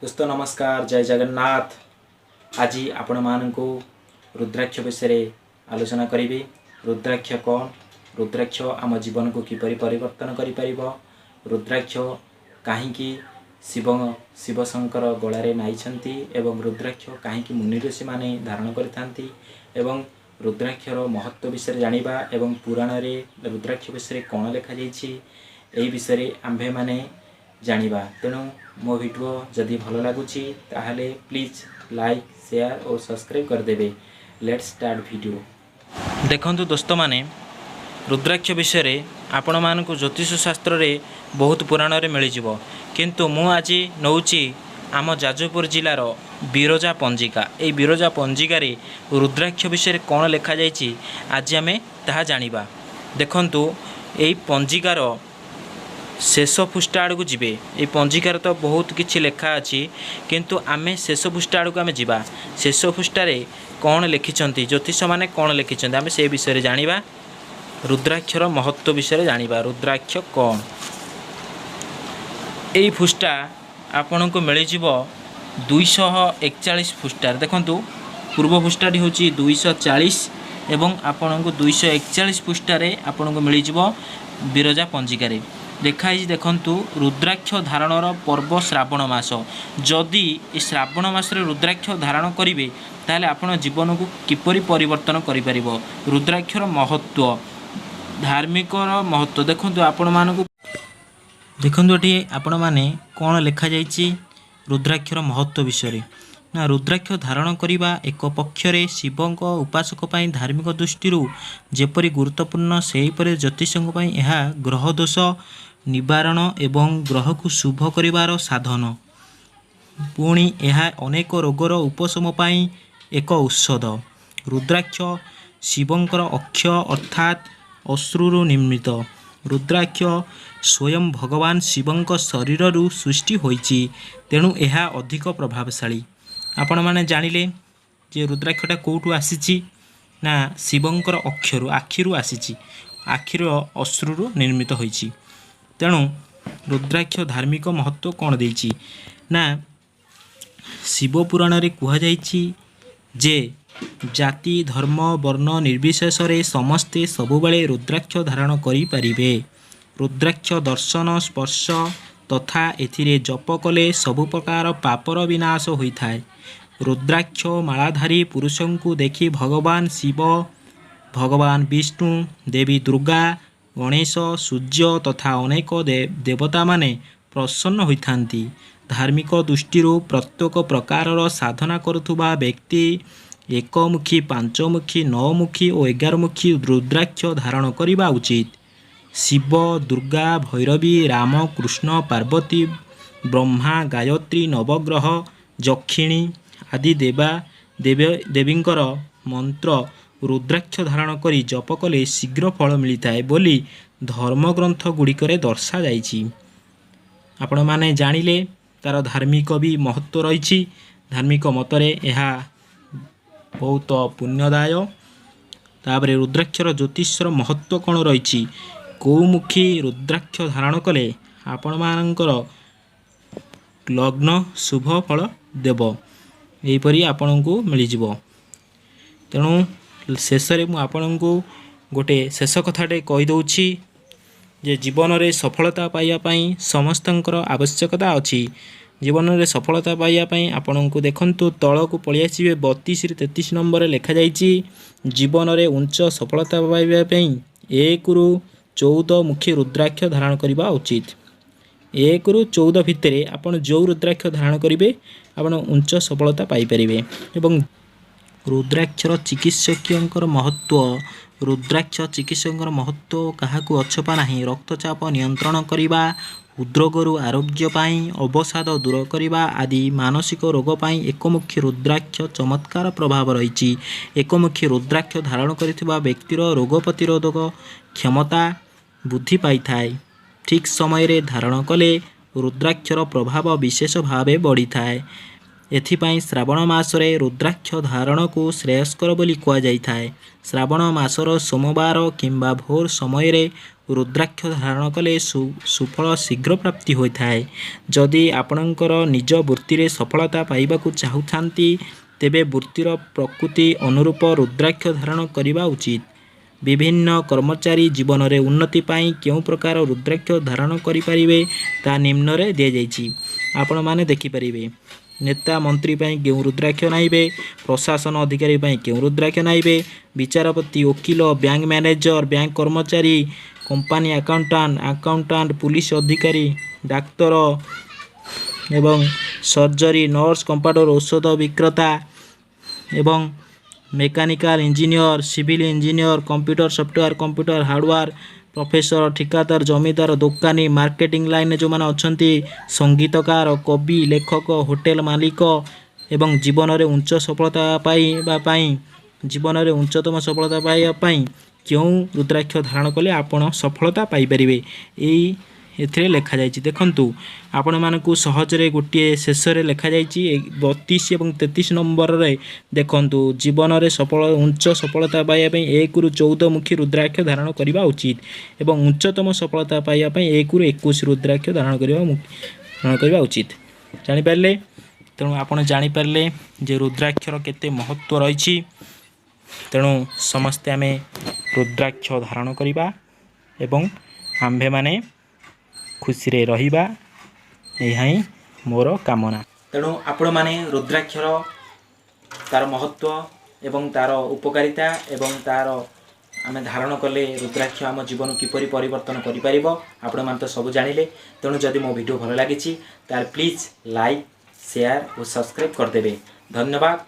दोस्तों नमस्कार, जय जगन्नाथ। आज आपण मानकु रुद्राक्ष विषय आलोचना करी। रुद्राक्ष कौन? रुद्राक्ष आम जीवन को किपरि परिवर्तन करि परिबो? रुद्राक्ष काहींकी शिव शंकर गलारे नाइछंती एवं रुद्राक्ष काहींकी मुनि ऋषि माने धारण करिथांती एवं रुद्राक्षर महत्व विषय जानिबा एवं पुराण रे रुद्राक्ष विषय कौन लिखा जाइछि एई विषय आम्भे माने जानिबा। तेणु मो वीडियो जदि भल लगुची ताहले प्लीज लाइक शेयर और सब्सक्राइब करदेवे। Let's start video. देखंतु दोस्त माने रुद्राक्ष विषय आपण मानकु ज्योतिष शास्त्र रे बहुत पुराण रे मिल जिवो, किंतु मु आज नौची आम जाजपुर जिलार बिरजा पंजिका। ए बिरजा पंजिका रे रुद्राक्ष विषय कौन लिखा जाइछि आज आमे ताहा जानिबा। देखंतु एई पंजिकार शेष पृष्ठा आड़ को जीवे। ये पंजिकार तो बहुत किछि लेखा अच्छी, किंतु आमे शेष पृष्ठा आड़ को आमे जीवा। शेष पृष्ठारे कौन लिखिछंती ज्योतिष माने कौन लिखिछंती आमे से विषय जानिबा। रुद्राक्षर महत्व विषय जानिबा। रुद्राक्ष कौन? एई पृष्ठा आपन को मिल जिवो 241 पृष्ठार। देखंतु पूर्व पृष्ठाटी होची 240 एवं आपन को 241 पृष्ठारे आपन को मिल जिवो बिरजा पंजिकारे देखाई। देखंतु रुद्राक्ष धारणर पर्व श्रावण मास। जदि ए श्रावण मास रे रुद्राक्ष धारण करिवे ताहले आपण जीवन को किपरि परिवर्तन करि परिबो। रुद्राक्षर महत्व, धार्मिकर महत्व देखंतु आपण मानकु। देखंतु एठी आपण माने कोन लेखा जाइछि रुद्राक्षर महत्व विषय ना। रुद्राक्ष धारण करिबा एक पक्षरे शिवंक उपासक पई धार्मिक दृष्टि जेपरि गुरुत्वपूर्ण सेहीपरि ज्योतिषक पई एहा ग्रह दोष निवारण एवं ग्रह को शुभ करिवार साधन। पुणी यह अनेक रोगर उपशम पाई एक औषध। रुद्राक्ष शिवंकर अक्ष अर्थात अश्रु निर्मित। रुद्राक्ष स्वयं भगवान शिवंक शरीर सृष्टि होइछि, तेणु यह अधिक प्रभावशाली। आपण माने जानिले जे रुद्राक्षटा कोठू आसीछि ना शिवंकर अक्षरु आखिरु आसीछि। आखिर अश्रु निर्मित होइछि। तेणु रुद्राक्ष धार्मिक महत्व कौन देइछि ना शिव पुराण रे कुहा जाइछि जे जाति धर्म वर्ण निर्विशेष रे समस्ते सबुबले रुद्राक्ष धारण करि परिबे। रुद्राक्ष दर्शन स्पर्श तथा एथिरे जप कले सबु प्रकार पापर विनाश होइथाय। रुद्राक्ष मालाधारी पुरुषंकु देखि भगवान शिव, भगवान विष्णु, देवी दुर्गा, गणेश, सूर्य तथा अनेक देवता माने प्रसन्न होइथांती। धार्मिक दृष्टि प्रत्येक प्रकारर साधना करुथुबा व्यक्ति एकमुखी, पांचमुखी, नौमुखी और 11मुखी रुद्राक्ष धारण करिबा उचित। शिव, दुर्गा, भैरवी, राम, कृष्ण, पार्वती, ब्रह्मा, गायत्री, नवग्रह, यक्षिणी आदि देवींकर मंत्र रुद्राक्ष धारण करी जप कले शीघ्र फल मिलता बोली धर्मग्रंथ गुड़िकरे दर्शा जाइछि। आपण माने जानिले तार धार्मिक भी महत्व रही। धार्मिक मतरे यह बहुत पुण्यदाय। तापरे रुद्राक्षर ज्योतिषर महत्व कौन रही? कौमुखी रुद्राक्ष धारण कले आपण मानकर लग्न शुभ फल देव, यहीपरि आपण को मिल जिवो। तेणु शेष में आपण को गोटे शेष कथाटे कहीदे जे जीवन में सफलता पाइबापी समस्तंकर आवश्यकता अच्छी। जीवन में सफलता पाइबापी आपण को देखंतु तल को पलि आसिबे 32 ରୁ 33 नंबर लिखा जाइछि जीवन में उच्च सफलता पाइबापी 1 ରୁ 14 मुखी रुद्राक्ष धारण करबा उचित। 1 ରୁ 14 भितर आपण जो रुद्राक्ष धारण करेंगे आपण उच्च सफलता पाइपर। एवं रुद्राक्षर चिकित्सकीय महत्व। रुद्राक्ष चिकित्सक महत्व काहाकू अछपा नहीं। रक्तचाप नियंत्रण करने, हृदरोगरू आरोग्य पाई, अवसाद दूर करने आदि मानसिक रोग पाई एकमुखी रुद्राक्ष चमत्कार प्रभाव रही। एकमुखी रुद्राक्ष धारण करिथिबा व्यक्तिर रोग प्रतिरोधक क्षमता वृद्धि पाई थाए। ठीक समय रे धारण कले रुद्राक्षर प्रभाव विशेष भावे बढ़ी थाए। एथिपाई श्रावण मासरे रुद्राक्ष धारण को श्रेयस्कर बोली कुहाଯାଇଥାଏ। श्रावण मासर सोमवार किंबा भोर समय रे रुद्राक्ष धारण कले सुफल शीघ्र प्राप्ति होता है। जदि आपणकर निज वृत्ति रे सफलता पाइबाकू चाहुछांती तेबे वृत्तिर प्रकृति अनुरूप रुद्राक्ष धारण करिबा उचित। विभिन्न कर्मचारी जीवन में उन्नति पाई केउ प्रकार रुद्राक्ष धारण करिपारिबे ता निम्न रे दिया जाइछि। आपण माने देखि परिबे नेता मंत्री पाई केउ रुद्राक्ष नाइबे, प्रशासन अधिकारी पाई केउ रुद्राक्ष नाइबे, विचारपति, वकील, बैंक मैनेजर, बैंक कर्मचारी, कंपनी अकाउंटेंट, पुलिस अधिकारी, डाक्तर एवं सर्जरी, नर्स, कंपाउंडर, औषध विक्रेता एवं mechanical engineer, civil engineer, computer software, computer hardware, professor, ठिकादार, जमीदार, दुकानी, मार्केटिंग लाइन जो माने अछंती, संगीतकार, कवि, लेखक, होटेल मालिक एवं जीवन में उच्च सफलता पाई जीवन में उच्चतम सफलता पाई क्यों रुद्राक्ष धारण कले आपण सफलता पाई परिबे एई एथिरे लेखा जाइछि। देखंतु आपण मानकू सहजरे गोटे शेष रे लेखा जाइछि 32 एवं 33 नंबर रे देखंतु जीवन में उच्च सफलता पाइबा पई 1 रु 14 मुखी रुद्राक्ष धारण करिबा उचित एवं उच्चतम सफलता पाइबा पई 1 रु 21 रुद्राक्ष धारण करिबा उचित। जानि पारले तेणु आपण जानि पारले जे रुद्राक्षर केते महत्व रहिछि। तेणु समस्ते आमे रुद्राक्ष धारण करिबा एवं आम्भे माने खुशी रे रहिबा यही मोर कामना। तेणु आपण माने रुद्राक्षर तार महत्व एवं तार उपकारिता एवं तार आमे धारण कले रुद्राक्ष आम जीवन किपरि परिवर्तन करि परिबो आपण मान तो सब जानिले। तेणु जदि मो वीडियो भल लागिछि तार प्लीज लाइक शेयर और सब्सक्राइब कर देबे। धन्यवाद।